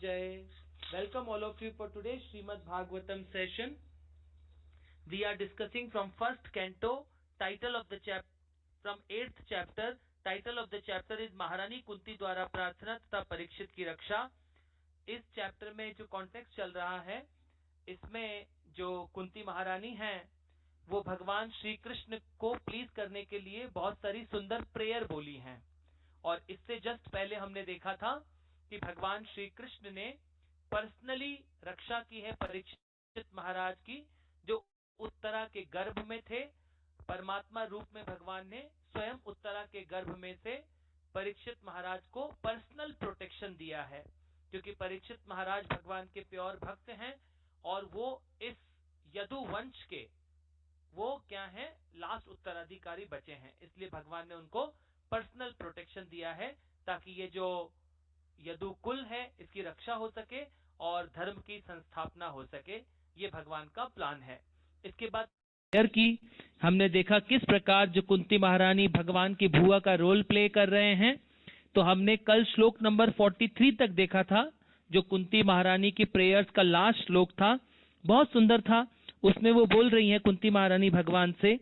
Jai. Welcome all of you for today's Srimad Bhagavatam session. We are discussing from first canto, title of the from 8th chapter. Title of the chapter is महारानी कुंती द्वारा प्रार्थना तथा परीक्षित की रक्षा. इस chapter में जो context चल रहा है, इसमें जो कुंती महारानी हैं, वो भगवान श्री कृष्ण को प्लीज करने के लिए बहुत सारी सुंदर प्रेयर बोली हैं. और इससे जस्ट पहले हमने देखा था कि भगवान श्री कृष्ण ने पर्सनली रक्षा की है परीक्षित महाराज की, जो उत्तरा के गर्भ में थे. परमात्मा रूप में भगवान ने स्वयं उत्तरा के गर्भ में से परीक्षित महाराज को पर्सनल प्रोटेक्शन दिया है, क्योंकि परीक्षित महाराज भगवान के प्योर भक्त हैं और वो इस यदु वंश के वो क्या है, लास्ट उत्तराधिकारी बचे हैं. इसलिए भगवान ने उनको पर्सनल प्रोटेक्शन दिया है ताकि ये जो यदु कुल है इसकी रक्षा हो सके और धर्म की संस्थापना हो सके. ये भगवान का प्लान है. इसके बाद की हमने देखा किस प्रकार जो कुंती महारानी भगवान की भुआ का रोल प्ले कर रहे हैं. तो हमने कल श्लोक नंबर 43 तक देखा था, जो कुंती महारानी की प्रेयर्स का लास्ट श्लोक था. बहुत सुंदर था. उसमें वो बोल रही हैं कुंती महारानी भगवान से,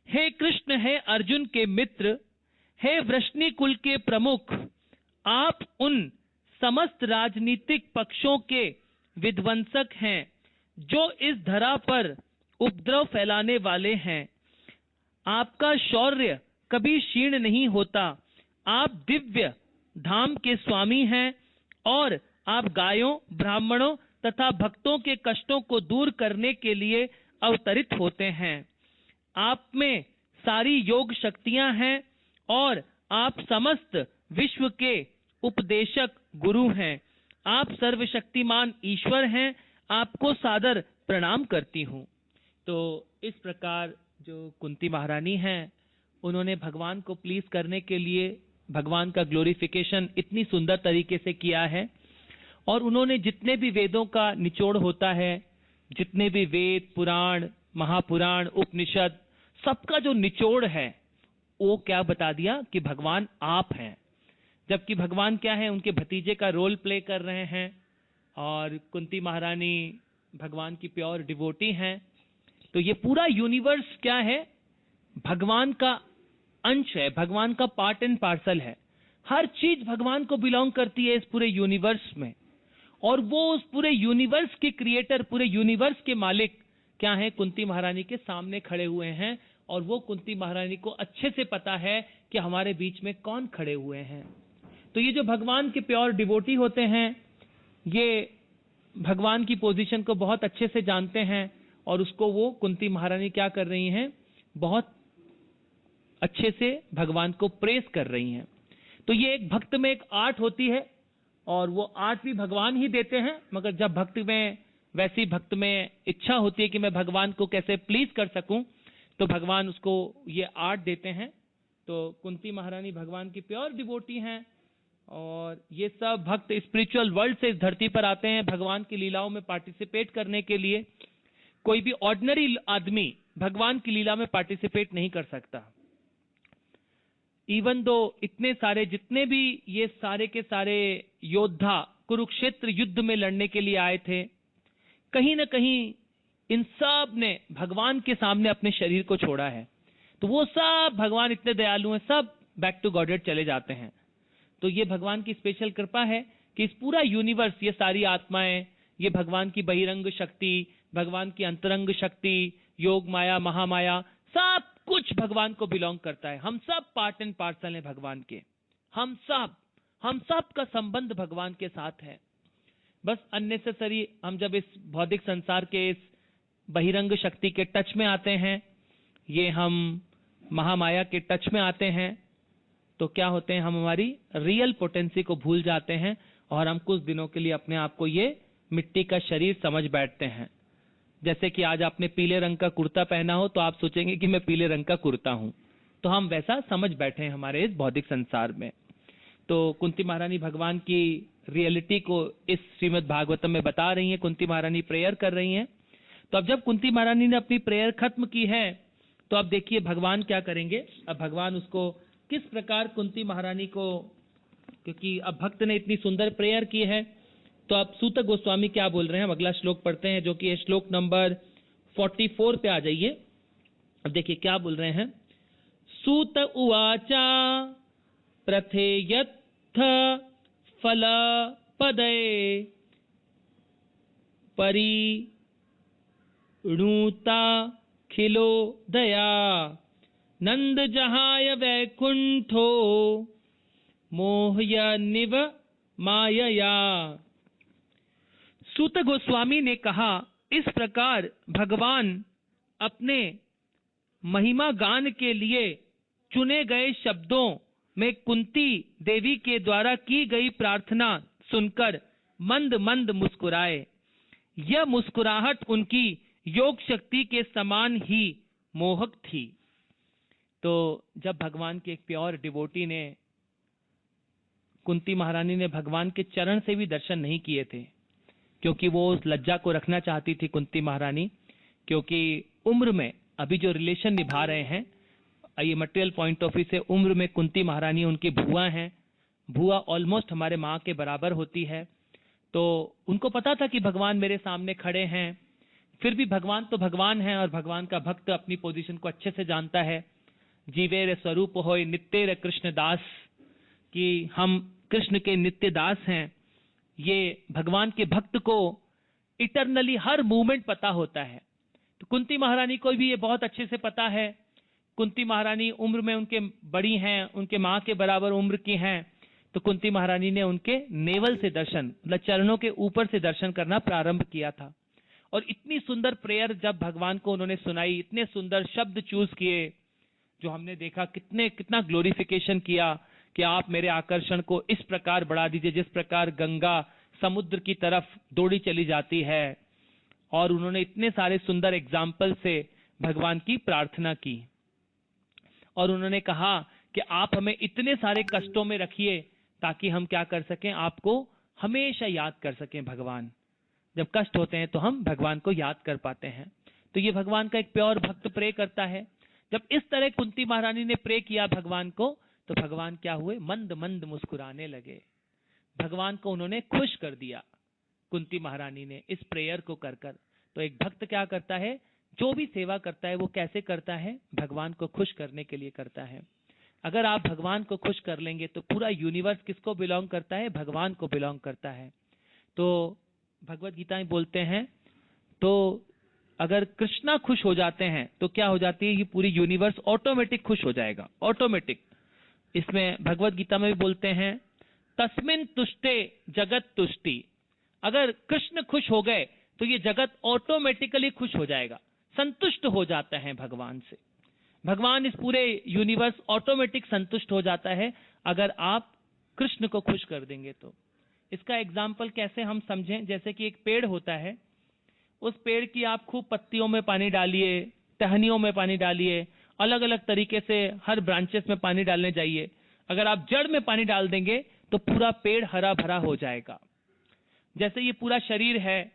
हे कृष्ण, हे अर्जुन के मित्र, हे वृष्णि कुल के प्रमुख, आप उन समस्त राजनीतिक पक्षों के विध्वंसक हैं जो इस धरा पर उपद्रव फैलाने वाले हैं. आपका शौर्य कभी क्षीण नहीं होता. आप दिव्य धाम के स्वामी हैं और आप गायों, ब्राह्मणों तथा भक्तों के कष्टों को दूर करने के लिए अवतरित होते हैं. आप में सारी योग शक्तियां हैं और आप समस्त विश्व के उपदेशक गुरु हैं. आप सर्वशक्तिमान ईश्वर हैं. आपको सादर प्रणाम करती हूँ. तो इस प्रकार जो कुंती महारानी हैं, उन्होंने भगवान को प्लीज करने के लिए भगवान का ग्लोरिफिकेशन इतनी सुंदर तरीके से किया है. और उन्होंने जितने भी वेदों का निचोड़ होता है, जितने भी वेद, पुराण, महापुराण, उपनिषद, सबका जो निचोड़ है वो क्या बता दिया कि भगवान आप हैं. जबकि भगवान क्या है, उनके भतीजे का रोल प्ले कर रहे हैं. और कुंती महारानी भगवान की प्योर डिवोटी हैं. तो ये पूरा यूनिवर्स क्या है, भगवान का अंश है, भगवान का पार्ट एंड पार्सल है. हर चीज भगवान को बिलोंग करती है इस पूरे यूनिवर्स में. और वो उस पूरे यूनिवर्स के क्रिएटर, पूरे यूनिवर्स के मालिक क्या है, कुंती महारानी के सामने खड़े हुए हैं. और वो कुंती महारानी को अच्छे से पता है कि हमारे बीच में कौन खड़े हुए हैं. तो ये जो भगवान के प्योर डिवोटी होते हैं, ये भगवान की पोजीशन को बहुत अच्छे से जानते हैं. और उसको वो कुंती महारानी क्या कर रही हैं, बहुत अच्छे से भगवान को प्रेस कर रही हैं. तो ये एक भक्त में एक आर्ट होती है, और वो आर्ट भी भगवान ही देते हैं. मगर जब भक्त में, वैसी भक्त में इच्छा होती है कि मैं भगवान को कैसे प्लीज कर सकूं, तो भगवान उसको ये आर्ट देते हैं. तो कुंती महारानी भगवान की प्योर डिवोटी हैं. और ये सब भक्त स्पिरिचुअल वर्ल्ड से इस धरती पर आते हैं भगवान की लीलाओं में पार्टिसिपेट करने के लिए. कोई भी ऑर्डिनरी आदमी भगवान की लीला में पार्टिसिपेट नहीं कर सकता. इवन दो इतने सारे, जितने भी ये सारे के सारे योद्धा कुरुक्षेत्र युद्ध में लड़ने के लिए आए थे, कहीं ना कहीं इन सब ने भगवान के सामने अपने शरीर को छोड़ा है. तो वो सब, भगवान इतने दयालु हैं, सब बैक टू गॉडेड चले जाते हैं. तो ये भगवान की स्पेशल कृपा है कि इस पूरा यूनिवर्स, ये सारी आत्माएं, ये भगवान की बहिरंग शक्ति, भगवान की अंतरंग शक्ति, योग माया, महामाया, सब कुछ भगवान को बिलोंग करता है. हम सब पार्ट एंड पार्सल हैं भगवान के. हम सब का संबंध भगवान के साथ है. बस अननेसेसरी हम जब इस भौतिक संसार के इस बहिरंग शक्ति के टच में आते हैं, ये हम महामाया के टच में आते हैं, तो क्या होते हैं, हम हमारी रियल पोटेंसी को भूल जाते हैं. और हम कुछ दिनों के लिए अपने आप को ये मिट्टी का शरीर समझ बैठते हैं. जैसे कि आज आपने पीले रंग का कुर्ता पहना हो, तो आप सोचेंगे कि मैं पीले रंग का कुर्ता हूं. तो हम वैसा समझ बैठे हैं हमारे इस भौतिक संसार में. तो कुंती महारानी भगवान की रियलिटी को इस श्रीमद् भागवतम में बता रही हैं. कुंती महारानी प्रेयर कर रही हैं. तो अब जब कुंती महारानी ने अपनी प्रेयर खत्म की है, तो अब देखिए भगवान क्या करेंगे. अब भगवान उसको किस प्रकार कुंती महारानी को क्योंकि अब भक्त ने इतनी सुंदर प्रेयर की है, तो अब सूत गोस्वामी क्या बोल रहे हैं, हम अगला श्लोक पढ़ते हैं, जो कि है श्लोक नंबर 44 पे आ जाइए। अब देखिए क्या बोल रहे हैं। सूत उवाचा प्रथेयत्थ फल पदये परिणूता खिलो दया नंद जहाय वैकुंठो मोहय निव मायया। सूत गोस्वामी ने कहा, इस प्रकार भगवान अपने महिमा गान के लिए चुने गए शब्दों में कुंती देवी के द्वारा की गई प्रार्थना सुनकर मंद मंद मुस्कुराए। यह मुस्कुराहट उनकी योग शक्ति के समान ही मोहक थी। तो जब भगवान के एक प्योर डिवोटी ने, कुंती महारानी ने भगवान के चरण से भी दर्शन नहीं किए थे, क्योंकि वो उस लज्जा को रखना चाहती थी कुंती महारानी, क्योंकि उम्र में अभी जो रिलेशन निभा रहे हैं, ये मटेरियल पॉइंट ऑफ व्यू से उम्र में कुंती महारानी उनकी भुआ हैं, भुआ ऑलमोस्ट हमारे माँ के बराबर होती है। तो उनको पता था कि भगवान मेरे सामने खड़े हैं, फिर भी भगवान तो भगवान है और भगवान का भक्त अपनी पोजीशन को अच्छे से जानता है। जीवेर स्वरूप होय नित्य कृष्ण दास, कि हम कृष्ण के नित्य दास हैं। ये भगवान के भक्त को इटरनली हर मूवमेंट पता होता है। तो कुंती महारानी को भी ये बहुत अच्छे से पता है। कुंती महारानी उम्र में उनके बड़ी हैं, उनके माँ के बराबर उम्र की हैं। तो कुंती महारानी ने उनके नेवल से दर्शन, मतलब चरणों के ऊपर से दर्शन करना प्रारंभ किया था। और इतनी सुंदर प्रेयर जब भगवान को उन्होंने सुनाई, इतने सुंदर शब्द चूज किए, जो हमने देखा कितना ग्लोरिफिकेशन किया कि आप मेरे आकर्षण को इस प्रकार बढ़ा दीजिए जिस प्रकार गंगा समुद्र की तरफ दौड़ी चली जाती है। और उन्होंने इतने सारे सुंदर एग्जाम्पल से भगवान की प्रार्थना की, और उन्होंने कहा कि आप हमें इतने सारे कष्टों में रखिए ताकि हम क्या कर सकें, आपको हमेशा याद कर सकें। भगवान, जब कष्ट होते हैं तो हम भगवान को याद कर पाते हैं। तो ये भगवान का एक प्योर भक्त प्रे करता है। जब इस तरह कुंती महारानी ने प्रे किया भगवान को, तो भगवान क्या हुए, मंद मंद मुस्कुराने लगे। भगवान को उन्होंने खुश कर दिया कुंती महारानी ने इस प्रेयर को कर कर। तो एक भक्त क्या करता है, जो भी सेवा करता है वो कैसे करता है, भगवान को खुश करने के लिए करता है। अगर आप भगवान को खुश कर लेंगे तो पूरा यूनिवर्स किसको बिलोंग करता है, भगवान को बिलोंग करता है। तो भगवत गीता में बोलते हैं, तो अगर कृष्णा खुश हो जाते हैं तो क्या हो जाती है, ये पूरी यूनिवर्स ऑटोमेटिक खुश हो जाएगा, ऑटोमेटिक। इसमें भगवत गीता में भी बोलते हैं, तस्मिन तुष्टे जगत तुष्टि। अगर कृष्ण खुश हो गए तो ये जगत ऑटोमेटिकली खुश हो जाएगा, संतुष्ट हो जाता है भगवान से। भगवान, इस पूरे यूनिवर्स ऑटोमेटिक संतुष्ट हो जाता है अगर आप कृष्ण को खुश कर देंगे तो। इसका एग्जाम्पल कैसे हम समझें, जैसे कि एक पेड़ होता है, उस पेड़ की आप खूब पत्तियों में पानी डालिए, टहनियों में पानी डालिए, अलग अलग तरीके से हर ब्रांचेस में पानी डालने जाइए। अगर आप जड़ में पानी डाल देंगे तो पूरा पेड़ हरा भरा हो जाएगा। जैसे ये पूरा शरीर है,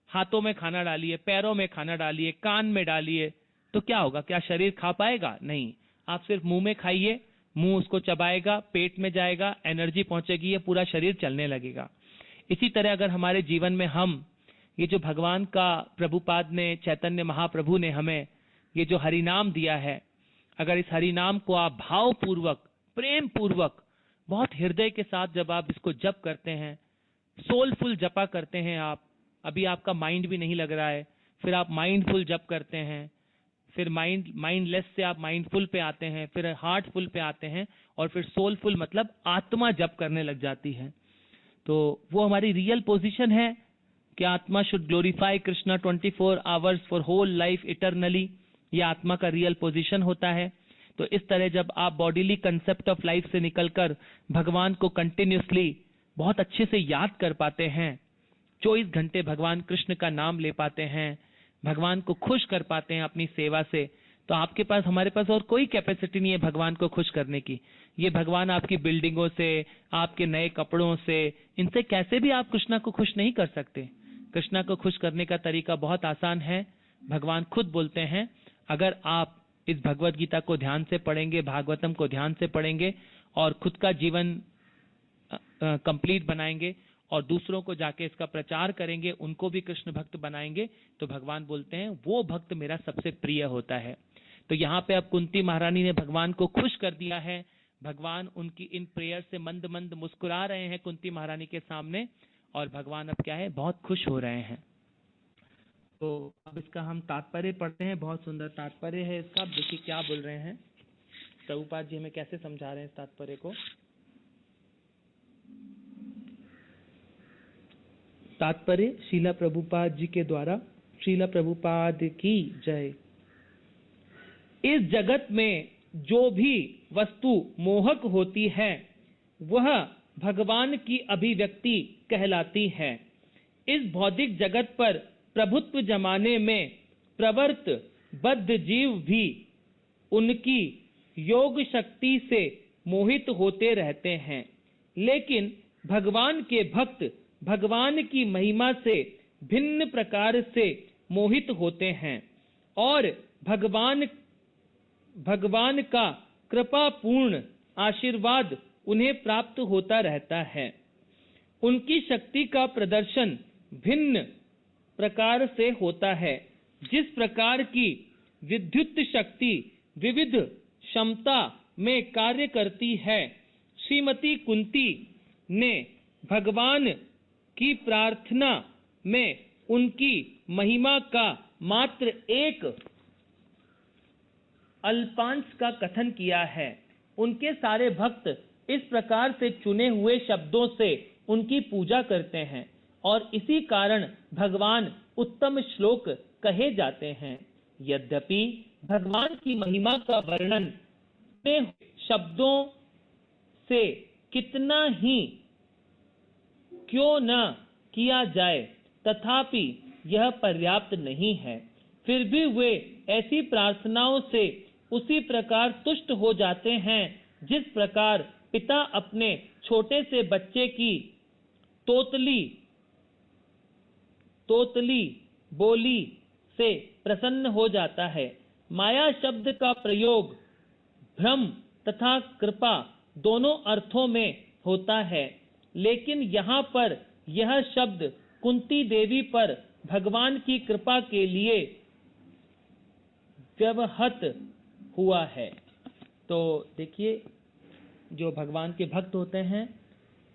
हाथों में खाना डालिए, पैरों में खाना डालिए, कान में डालिए, तो क्या होगा, क्या शरीर खा पाएगा? नहीं। आप सिर्फ मुंह में खाइए, मुंह उसको चबाएगा, पेट में जाएगा, एनर्जी पहुंचेगी, ये पूरा शरीर चलने लगेगा। इसी तरह अगर हमारे जीवन में हम ये जो भगवान का प्रभुपाद ने, चैतन्य महाप्रभु ने हमें ये जो हरिनाम दिया है, अगर इस हरिनाम को आप भावपूर्वक, प्रेम पूर्वक, बहुत हृदय के साथ जब आप इसको जप करते हैं, सोलफुल जपा करते हैं आप, अभी आपका माइंड भी नहीं लग रहा है, फिर आप माइंडफुल जप करते हैं, फिर माइंडलेस से आप माइंडफुल पे आते हैं, फिर हार्टफुल पे आते हैं, और फिर सोलफुल मतलब आत्मा जप करने लग जाती है। तो वो हमारी रियल पोजीशन है कि आत्मा should glorify Krishna 24 hours for whole life eternally. ये आत्मा का रियल पोजीशन होता है। तो इस तरह जब आप बॉडीली कंसेप्ट ऑफ लाइफ से निकलकर भगवान को कंटिन्यूसली बहुत अच्छे से याद कर पाते हैं, 24 घंटे भगवान कृष्ण का नाम ले पाते हैं, भगवान को खुश कर पाते हैं अपनी सेवा से, तो आपके पास, हमारे पास और कोई कैपेसिटी नहीं है भगवान को खुश करने की। ये भगवान आपकी बिल्डिंगों से, आपके नए कपड़ों से, इनसे कैसे भी आप कृष्णा को खुश नहीं कर सकते। कृष्णा को खुश करने का तरीका बहुत आसान है। भगवान खुद बोलते हैं, अगर आप इस भगवत गीता को ध्यान से पढ़ेंगे, भागवतम को ध्यान से पढ़ेंगे और खुद का जीवन कंप्लीट बनाएंगे और दूसरों को जाके इसका प्रचार करेंगे, उनको भी कृष्ण भक्त बनाएंगे, तो भगवान बोलते हैं वो भक्त मेरा सबसे प्रिय होता है। तो यहाँ पे अब कुंती महारानी ने भगवान को खुश कर दिया है। भगवान उनकी इन प्रेयर से मंद मंद मुस्कुरा रहे हैं कुंती महारानी के सामने, और भगवान अब क्या है, बहुत खुश हो रहे हैं। तो अब इसका हम तात्पर्य पढ़ते हैं। बहुत सुंदर तात्पर्य है इसका। देखिए क्या बोल रहे हैं प्रभुपाद जी, हमें कैसे समझा रहे हैं इस तात्पर्य को। तात्पर्य शीला प्रभुपाद जी के द्वारा। शीला प्रभुपाद की जय। इस जगत में जो भी वस्तु मोहक होती है वह भगवान की अभिव्यक्ति कहलाती है। इस भौतिक जगत पर प्रभुत्व जमाने में प्रवृत्त बद्ध जीव भी उनकी योग शक्ति से मोहित होते रहते हैं, लेकिन भगवान के भक्त भगवान की महिमा से भिन्न प्रकार से मोहित होते हैं और भगवान का कृपापूर्ण आशीर्वाद उन्हें प्राप्त होता रहता है। उनकी शक्ति का प्रदर्शन भिन्न प्रकार से होता है। जिस प्रकार की विद्युत शक्ति विविध क्षमता में कार्य करती है, श्रीमती कुंती ने भगवान की प्रार्थना में उनकी महिमा का मात्र एक अल्पांश का कथन किया है। उनके सारे भक्त इस प्रकार से चुने हुए शब्दों से उनकी पूजा करते हैं और इसी कारण भगवान उत्तम श्लोक कहे जाते हैं। यद्यपि भगवान की महिमा का वर्णन शब्दों से कितना ही क्यों न किया जाए, तथापि यह पर्याप्त नहीं है। फिर भी वे ऐसी प्रार्थनाओं से उसी प्रकार तुष्ट हो जाते हैं जिस प्रकार पिता अपने छोटे से बच्चे की तोतली बोली से प्रसन्न हो जाता है। माया शब्द का प्रयोग भ्रम तथा कृपा दोनों अर्थों में होता है, लेकिन यहाँ पर यह शब्द कुंती देवी पर भगवान की कृपा के लिए व्यवहृत हुआ है। तो देखिए जो भगवान के भक्त होते हैं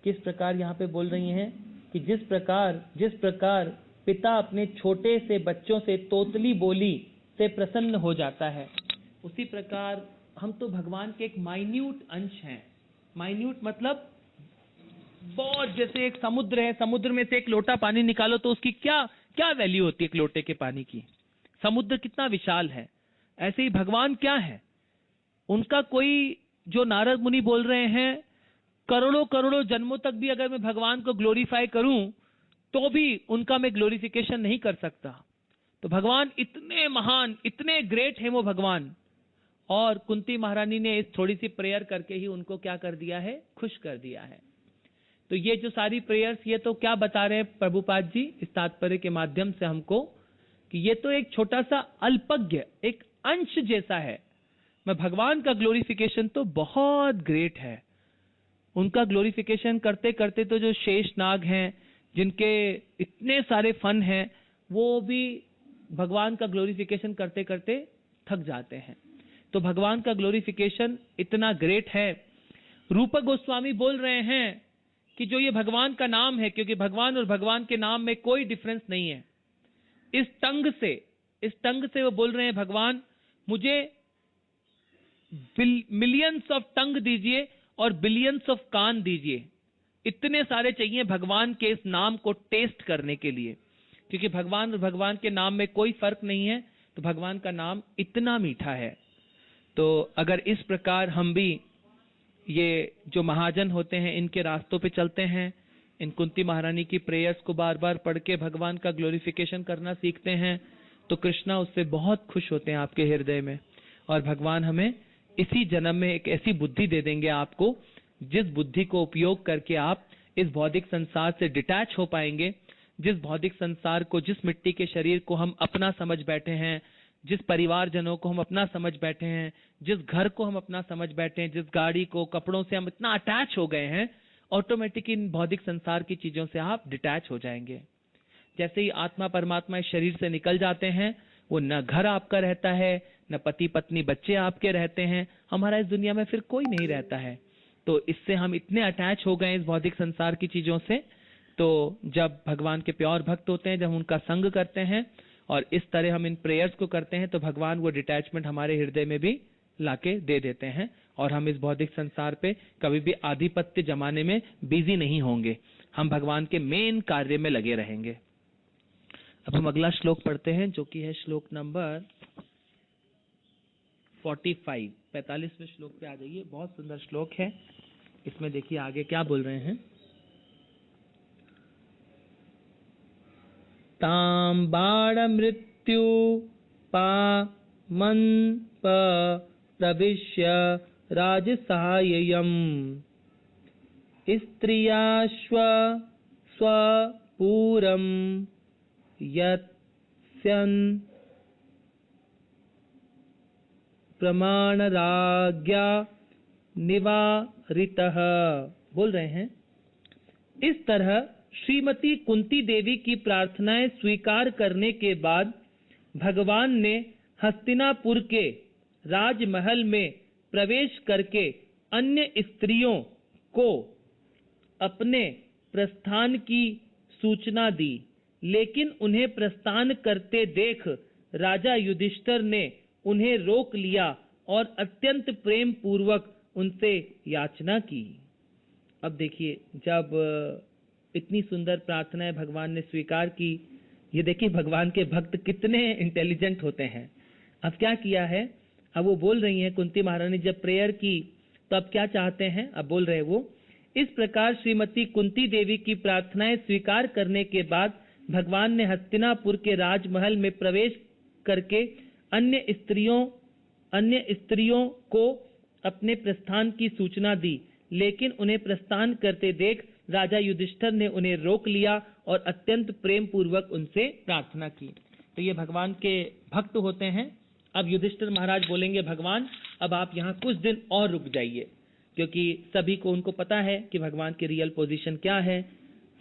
किस प्रकार यहाँ पे बोल रही हैं कि जिस प्रकार पिता अपने छोटे से बच्चों से तोतली बोली से प्रसन्न हो जाता है, उसी प्रकार हम तो भगवान के एक माइन्यूट अंश हैं। माइन्यूट मतलब बहुत, जैसे एक समुद्र है, समुद्र में से एक लोटा पानी निकालो तो उसकी क्या वैल्यू होती है एक लोटे के पानी की। समुद्र कितना विशाल है, ऐसे ही भगवान क्या है, उनका कोई, जो नारद मुनि बोल रहे हैं, करोड़ों करोड़ों जन्मों तक भी अगर मैं भगवान को ग्लोरीफाई करूं तो भी उनका मैं ग्लोरिफिकेशन नहीं कर सकता। तो भगवान इतने महान, इतने ग्रेट हैं वो भगवान। और कुंती महारानी ने इस थोड़ी सी प्रेयर करके ही उनको क्या कर दिया है, खुश कर दिया है। तो ये जो सारी प्रेयर्स, ये तो क्या बता रहे हैं प्रभुपाद जी इस तात्पर्य के माध्यम से हमको, कि ये तो एक छोटा सा अल्पज्ञ, एक अंश जैसा है। मैं भगवान का ग्लोरिफिकेशन तो बहुत ग्रेट है। उनका ग्लोरिफिकेशन करते करते तो जो शेष नाग हैं, जिनके इतने सारे फन हैं, वो भी भगवान का ग्लोरिफिकेशन करते करते थक जाते हैं। तो भगवान का ग्लोरिफिकेशन इतना ग्रेट है। रूप गोस्वामी बोल रहे हैं कि जो ये भगवान का नाम है, क्योंकि भगवान और भगवान के नाम में कोई डिफरेंस नहीं है, इस टंग से वो बोल रहे हैं, भगवान मुझे मिलियंस ऑफ टंग दीजिए और बिलियंस ऑफ कान दीजिए। इतने सारे चाहिए भगवान के इस नाम को टेस्ट करने के लिए, क्योंकि भगवान और भगवान के नाम में कोई फर्क नहीं है। तो भगवान का नाम इतना मीठा है। तो अगर इस प्रकार हम भी ये जो महाजन होते हैं इनके रास्तों पे चलते हैं, इन कुंती महारानी की प्रेयर्स को बार बार पढ़ के भगवान का ग्लोरिफिकेशन करना सीखते हैं, तो कृष्णा उससे बहुत खुश होते हैं आपके हृदय में। और भगवान हमें इसी जन्म में एक ऐसी बुद्धि दे देंगे आपको, जिस बुद्धि को उपयोग करके आप इस भौतिक संसार से डिटैच हो पाएंगे। जिस भौतिक संसार को, जिस मिट्टी के शरीर को हम अपना समझ बैठे हैं, जिस परिवारजनों को हम अपना समझ बैठे हैं, जिस घर को हम अपना समझ बैठे हैं, जिस गाड़ी को, कपड़ों से हम इतना अटैच हो गए हैं, ऑटोमेटिक इन भौतिक संसार की चीजों से आप डिटैच हो जाएंगे। जैसे ही आत्मा परमात्मा इस शरीर से निकल जाते हैं, वो न घर आपका रहता है, न पति पत्नी बच्चे आपके रहते हैं, हमारा इस दुनिया में फिर कोई नहीं रहता है। तो इससे हम इतने अटैच हो गए इस भौतिक संसार की चीजों से। तो जब भगवान के प्योर भक्त होते हैं, जब हम उनका संग करते हैं और इस तरह हम इन प्रेयर्स को करते हैं, तो भगवान वो डिटैचमेंट हमारे हृदय में भी लाके दे देते हैं और हम इस भौतिक संसार पे कभी भी आधिपत्य जमाने में बिजी नहीं होंगे। हम भगवान के मेन कार्य में लगे रहेंगे। अब हम अगला श्लोक पढ़ते हैं, जो कि है श्लोक नंबर 45। 45वें श्लोक पे आ जाइए। बहुत सुंदर श्लोक है। इसमें देखिए आगे क्या बोल रहे हैं। ताम बाण मृत्यु पामन प्रविश्य राजसाययम् स्त्रियाश्व स्वपूरम यत्स्यन् प्रमाणराज्ञा निवारितः। बोल रहे हैं, इस तरह श्रीमती कुंती देवी की प्रार्थनाएं स्वीकार करने के बाद भगवान ने हस्तिनापुर के राजमहल में प्रवेश करके अन्य स्त्रियों को अपने प्रस्थान की सूचना दी, लेकिन उन्हें प्रस्थान करते देख राजा युधिष्ठिर ने उन्हें रोक लिया और अत्यंत प्रेम पूर्वक उनसे याचना की। अब देखिए, जब इतनी सुंदर प्रार्थनाएं भगवान ने स्वीकार की, ये देखिए भगवान के भक्त कितने इंटेलिजेंट होते हैं। अब क्या किया है, अब वो बोल रही हैं, कुंती महारानी जब प्रेयर की तो अब क्या चाहते हैं, अब बोल रहे वो, इस प्रकार श्रीमती कुंती देवी की प्रार्थनाएं स्वीकार करने के बाद भगवान ने हस्तिनापुर के राजमहल में प्रवेश करके अन्य स्त्रियों को अपने प्रस्थान की सूचना दी, लेकिन उन्हें प्रस्थान करते देख राजा युधिष्ठिर ने उन्हें रोक लिया और अत्यंत प्रेम पूर्वक उनसे प्रार्थना की। तो ये भगवान के भक्त होते हैं। अब युधिष्ठिर महाराज बोलेंगे, भगवान अब आप यहाँ कुछ दिन और रुक जाइए, क्योंकि सभी को उनको पता है कि भगवान की रियल पोजीशन क्या है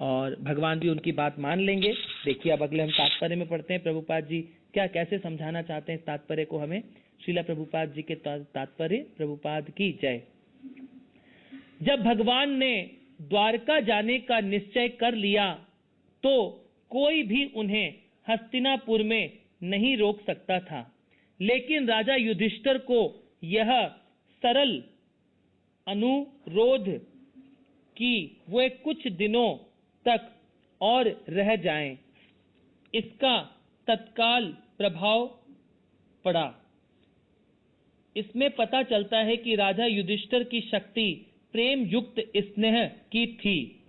और भगवान भी उनकी बात मान लेंगे। देखिए अब अगले हम तात्पर्य में पढ़ते हैं, प्रभुपाद जी क्या कैसे समझाना चाहते हैं इस तात्पर्य को हमें। श्रीला प्रभुपाद जी के तात्पर्य, प्रभुपाद की जय। जब भगवान ने द्वारका जाने का निश्चय कर लिया तो कोई भी उन्हें हस्तिनापुर में नहीं रोक सकता था, लेकिन राजा युधिष्ठिर को यह सरल अनुरोध कि वे कुछ दिनों तक और रह जाएं, इसका तत्काल प्रभाव पड़ा। इसमें पता चलता है कि राजा युधिष्ठिर की शक्ति प्रेम युक्त स्नेह की थी,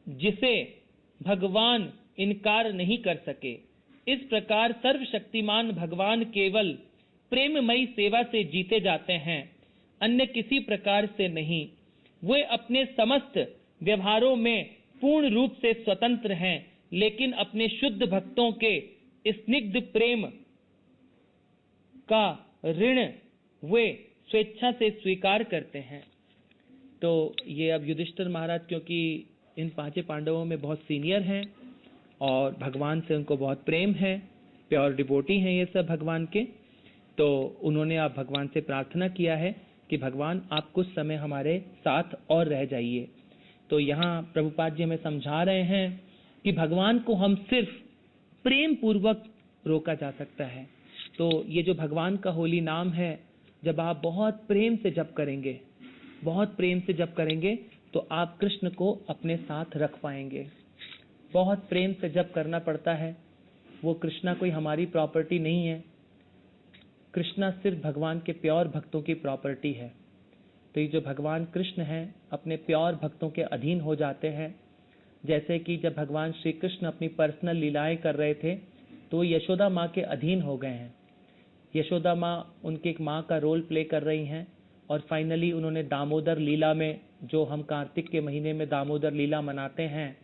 जिसे भगवान इनकार नहीं कर सके। इस प्रकार सर्वशक्तिमान भगवान केवल प्रेममयी सेवा से जीते जाते हैं, अन्य किसी प्रकार से नहीं। वे अपने समस्त व्यवहारों में पूर्ण रूप से स्वतंत्र हैं, लेकिन अपने शुद्ध भक्तों के स्निग्ध प्रेम का ऋण वे स्वेच्छा से स्वीकार करते हैं। तो ये अब युधिष्ठिर महाराज क्योंकि इन पांचों पांडवों में बहुत सीनियर हैं और भगवान से उनको बहुत प्रेम है, प्योर डिवोटी हैं ये सब भगवान के, तो उन्होंने अब भगवान से प्रार्थना किया है कि भगवान आप कुछ समय हमारे साथ और रह जाइए। तो यहाँ प्रभुपाद जी हमें समझा रहे हैं कि भगवान को हम सिर्फ प्रेम पूर्वक रोका जा सकता है। तो ये जो भगवान का होली नाम है, जब आप बहुत प्रेम से जप करेंगे, बहुत प्रेम से जप करेंगे, तो आप कृष्ण को अपने साथ रख पाएंगे। बहुत प्रेम से जप करना पड़ता है। वो कृष्णा कोई हमारी प्रॉपर्टी नहीं है, कृष्णा सिर्फ भगवान के प्योर भक्तों की प्रॉपर्टी है। तो ये जो भगवान कृष्ण हैं अपने प्योर भक्तों के अधीन हो जाते हैं। जैसे कि जब भगवान श्री कृष्ण अपनी पर्सनल लीलाएं कर रहे थे तो यशोदा माँ के अधीन हो गए हैं। यशोदा माँ उनके एक माँ का रोल प्ले कर रही हैं और फाइनली उन्होंने दामोदर लीला में, जो हम कार्तिक के महीने में दामोदर लीला मनाते हैं,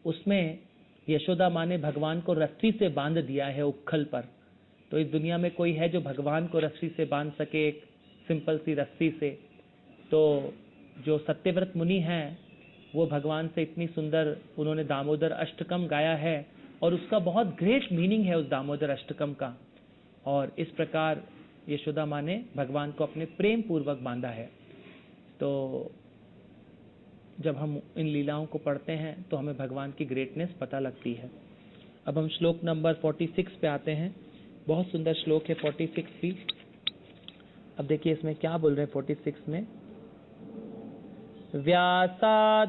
उसमें यशोदा माँ ने भगवान को रस्सी से बांध दिया है उखल पर। तो इस दुनिया में कोई है जो भगवान को रस्सी से बांध सके, एक सिंपल सी रस्सी से? तो जो सत्यव्रत मुनि हैं वो भगवान से इतनी सुंदर उन्होंने दामोदर अष्टकम गाया है और उसका बहुत ग्रेट मीनिंग है उस दामोदर अष्टकम का। और इस प्रकार यशोदा माँ ने भगवान को अपने प्रेम पूर्वक बांधा है। तो जब हम इन लीलाओं को पढ़ते हैं तो हमें भगवान की ग्रेटनेस पता लगती है। अब हम श्लोक नंबर 46 पे आते हैं। बहुत सुंदर श्लोक है 46 भी। अब देखिए इसमें क्या बोल रहे हैं 46 में। व्यासाधीराश्री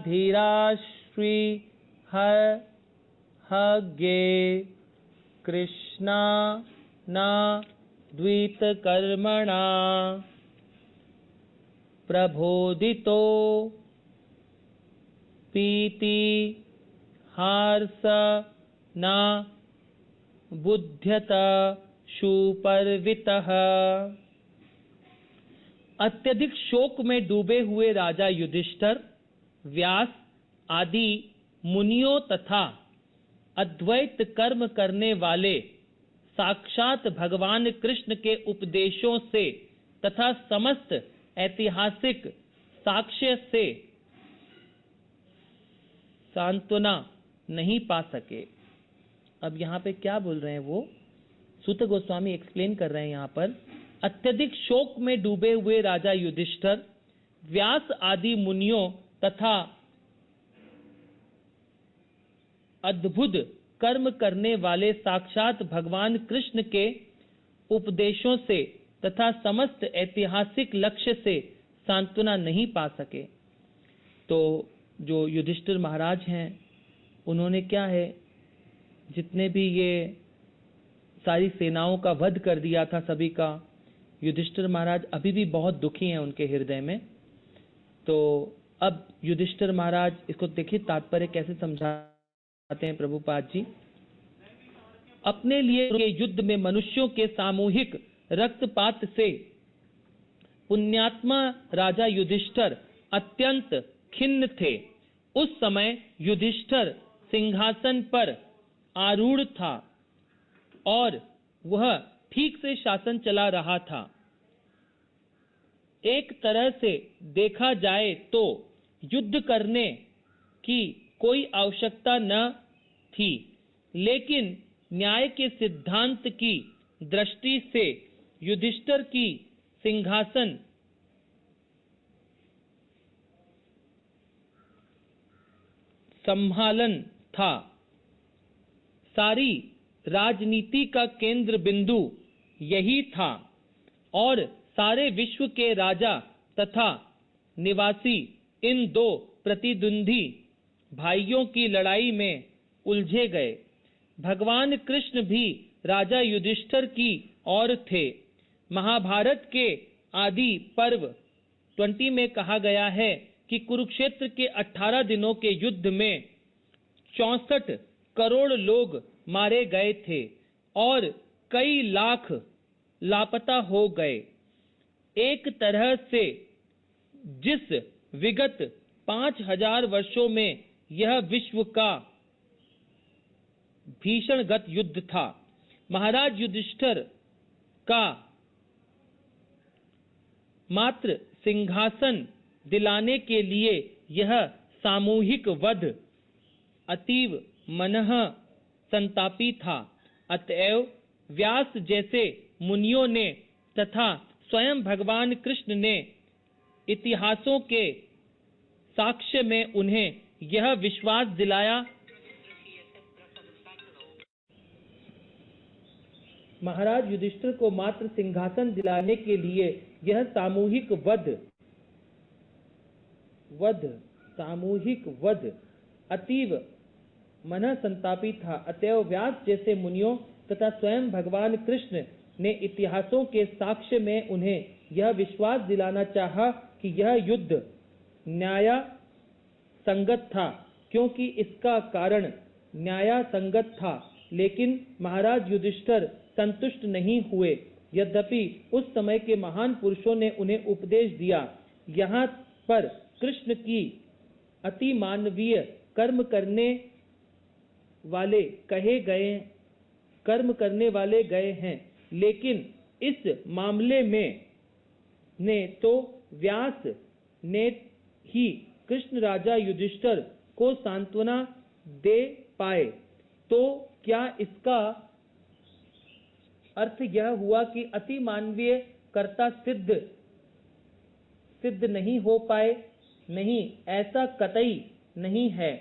हगे कृष्णा ना द्वैत कर्मणा प्रबोधितो पीति हार्स ना बुध्यत सुपर्वितः। अत्यधिक शोक में डूबे हुए राजा युधिष्ठिर व्यास आदि मुनियों तथा अद्वैत कर्म करने वाले साक्षात भगवान कृष्ण के उपदेशों से तथा समस्त ऐतिहासिक साक्ष्य से सांत्वना नहीं पा सके। अब यहाँ पे क्या बोल रहे हैं वो सूत गोस्वामी एक्सप्लेन कर रहे हैं यहाँ पर। अत्यधिक शोक में डूबे हुए राजा युधिष्ठिर व्यास आदि मुनियों तथा अद्भुत कर्म करने वाले साक्षात भगवान कृष्ण के उपदेशों से तथा समस्त ऐतिहासिक लक्ष्य से सांत्वना नहीं पा सके। तो जो युधिष्ठिर महाराज हैं उन्होंने क्या है, जितने भी ये सारी सेनाओं का वध कर दिया था सभी का, युधिष्ठिर महाराज अभी भी बहुत दुखी हैं उनके हृदय में। तो अब युधिष्ठिर महाराज इसको देखिए तात्पर्य कैसे समझाते हैं प्रभुपाद जी। अपने लिए के युद्ध में मनुष्यों के सामूहिक रक्तपात से पुण्यात्मा राजा युधिष्ठिर अत्यंत खिन्न थे। उस समय युधिष्ठिर सिंहासन पर आरूढ़ था और वह ठीक से शासन चला रहा था। एक तरह से देखा जाए तो युद्ध करने की कोई आवश्यकता न थी, लेकिन न्याय के सिद्धांत की दृष्टि से युधिष्ठिर की सिंहासन संभालन था। सारी राजनीति का केंद्र बिंदु यही था और सारे विश्व के राजा तथा निवासी इन दो प्रतिद्वंदी भाइयों की लड़ाई में उलझे गए। भगवान कृष्ण भी राजा युधिष्ठिर की ओर थे। महाभारत के आदि पर्व 20 में कहा गया है कि कुरुक्षेत्र के 18 दिनों के युद्ध में 64 करोड़ लोग मारे गए थे और कई लाख लापता हो गए। एक तरह से जिस विगत 5000 वर्षों में यह विश्व का भीषणगत युद्ध था। महाराज युधिष्ठिर का मात्र सिंहासन दिलाने के लिए यह सामूहिक वध अतीव मनः संतापी था। अतएव व्यास जैसे मुनियों ने तथा स्वयं भगवान कृष्ण ने इतिहासों के साक्ष्य में उन्हें यह विश्वास दिलाया। महाराज युधिष्ठिर को मात्र सिंहासन दिलाने के लिए यह सामूहिक वध अतीव मन संतापी था। अतएव व्यास जैसे मुनियों तथा स्वयं भगवान कृष्ण ने इतिहासों के साक्ष्य में उन्हें यह विश्वास दिलाना चाहा कि यह युद्ध न्याय संगत था, क्योंकि इसका कारण न्याय संगत था। लेकिन महाराज युधिष्ठिर संतुष्ट नहीं हुए। यद्यपि उस समय के महान पुरुषों ने उन्हें उपदेश दिया। यहाँ पर कृष्ण की अति मानवीय कर्म करने वाले गए हैं, लेकिन इस मामले में ने तो व्यास ने ही कृष्ण राजा युधिष्ठिर को सांत्वना दे पाए, तो क्या इसका अर्थ यह हुआ कि अति मानवीय कर्ता सिद्ध नहीं हो पाए? नहीं, ऐसा कतई नहीं है।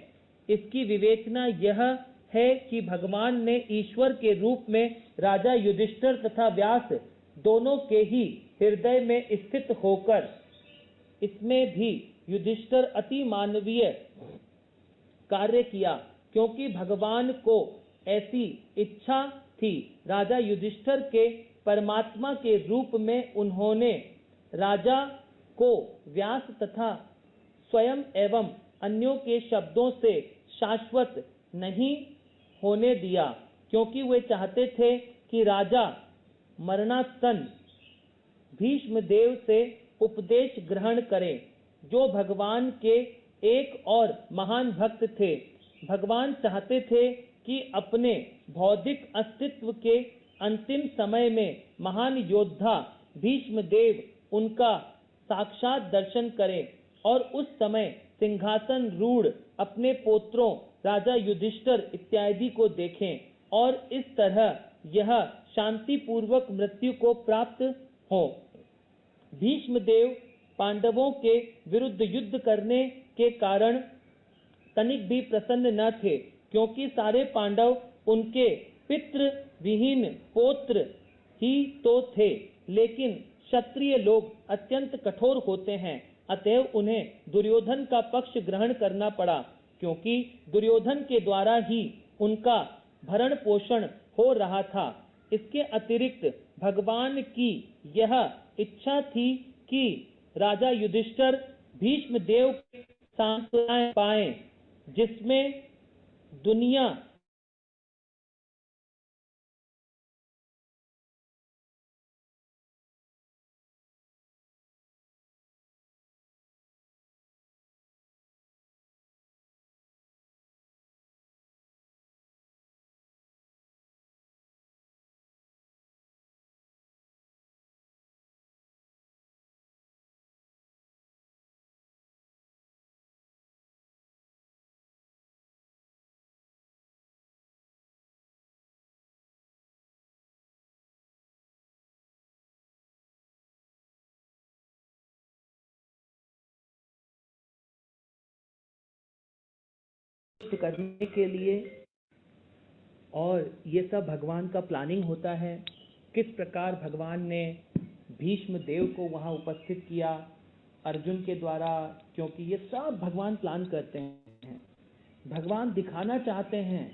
इसकी विवेचना यह है कि भगवान ने ईश्वर के रूप में राजा युधिष्ठिर तथा व्यास दोनों के ही हृदय में स्थित होकर इसमें भी युधिष्ठिर अति मानवीय कार्य किया, क्योंकि भगवान को ऐसी इच्छा थी। राजा युधिष्ठिर के परमात्मा के रूप में उन्होंने राजा को व्यास तथा स्वयं एवं अन्यों के शब्दों से शाश्वत नहीं होने दिया, क्योंकि वे चाहते थे कि राजा मरणासन भीष्म देव से उपदेश ग्रहण करें, जो भगवान के एक और महान भक्त थे। भगवान चाहते थे कि अपने बौद्धिक अस्तित्व के अंतिम समय में महान योद्धा भीष्म देव उनका साक्षात दर्शन करें और उस समय सिंहासन रूढ़ अपने पोत्रों राजा युधिष्ठिर इत्यादि को देखें और इस तरह यह शांति पूर्वक मृत्यु को प्राप्त हो। भीष्म देव पांडवों के विरुद्ध युद्ध करने के कारण तनिक भी प्रसन्न न थे, क्योंकि सारे पांडव उनके पितृ विहीन पौत्र ही तो थे। लेकिन क्षत्रिय लोग अत्यंत कठोर होते हैं, अतएव उन्हें दुर्योधन का पक्ष ग्रहण करना पड़ा, क्योंकि दुर्योधन के द्वारा ही उनका भरण पोषण हो रहा था। इसके अतिरिक्त भगवान की यह इच्छा थी कि राजा युधिष्ठिर भीष्म देव के सांत्वना पाएं, जिसमें दुनिया करने के लिए, और ये सब भगवान का प्लानिंग होता है। किस प्रकार भगवान ने भीष्म देव को वहां उपस्थित किया अर्जुन के द्वारा, क्योंकि ये सब भगवान प्लान करते हैं। भगवान दिखाना चाहते हैं,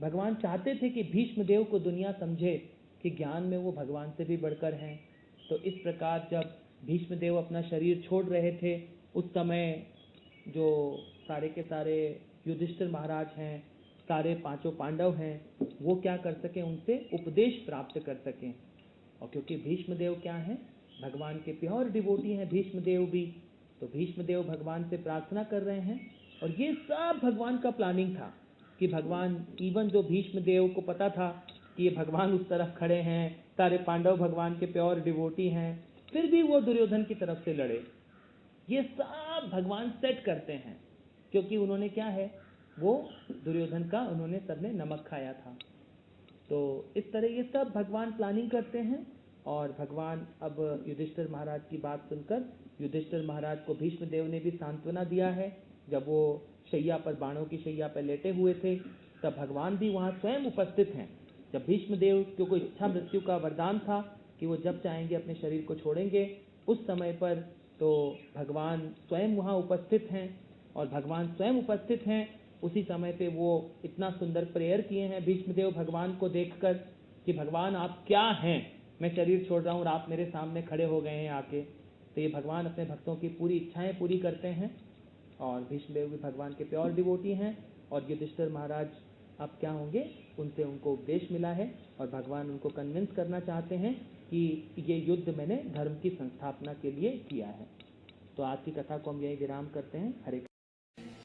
भगवान चाहते थे कि भीष्म देव को दुनिया समझे कि ज्ञान में वो भगवान से भी बढ़कर हैं। तो इस प्रकार जब भीष्म देव अपना शरीर छोड़ रहे थे, उस समय जो सारे के सारे युधिष्ठिर महाराज हैं, सारे पांचों पांडव हैं, वो क्या कर सकें, उनसे उपदेश प्राप्त कर सकें। और क्योंकि भीष्म देव क्या हैं, भगवान के प्योर डिवोटी हैं भीष्म देव भी, तो भीष्म देव भगवान से प्रार्थना कर रहे हैं। और ये सब भगवान का प्लानिंग था कि भगवान, इवन जो भीष्म देव को पता था कि ये भगवान उस तरफ खड़े हैं, सारे पांडव भगवान के प्योर डिवोटी हैं, फिर भी वो दुर्योधन की तरफ से लड़े। ये सब भगवान सेट करते हैं, क्योंकि उन्होंने क्या है, वो दुर्योधन का उन्होंने सबने नमक खाया था। तो इस तरह ये सब भगवान प्लानिंग करते हैं। और भगवान अब युधिष्ठिर महाराज की बात सुनकर, युधिष्ठिर महाराज को भीष्म देव ने भी सांत्वना दिया है। जब वो शैया पर, बाणों की शैया पर लेटे हुए थे, तब भगवान भी वहाँ स्वयं उपस्थित हैं। जब भीष्म देव को इच्छा मृत्यु का वरदान था कि वो जब चाहेंगे अपने शरीर को छोड़ेंगे, उस समय पर तो भगवान स्वयं वहाँ उपस्थित हैं। और भगवान स्वयं उपस्थित हैं, उसी समय पे वो इतना सुंदर प्रेयर किए हैं भीष्मदेव भगवान को देखकर कि भगवान आप क्या हैं, मैं शरीर छोड़ रहा हूँ और आप मेरे सामने खड़े हो गए हैं आके। तो ये भगवान अपने भक्तों की पूरी इच्छाएं पूरी करते हैं। और भीष्मदेव भी भगवान के प्योर डिवोटी हैं। और युधिष्ठिर महाराज अब क्या होंगे, उनसे उनको उपदेश मिला है और भगवान उनको कन्विंस करना चाहते हैं कि ये युद्ध मैंने धर्म की संस्थापना के लिए किया है। तो आज की कथा को हम यही विराम करते हैं। हरे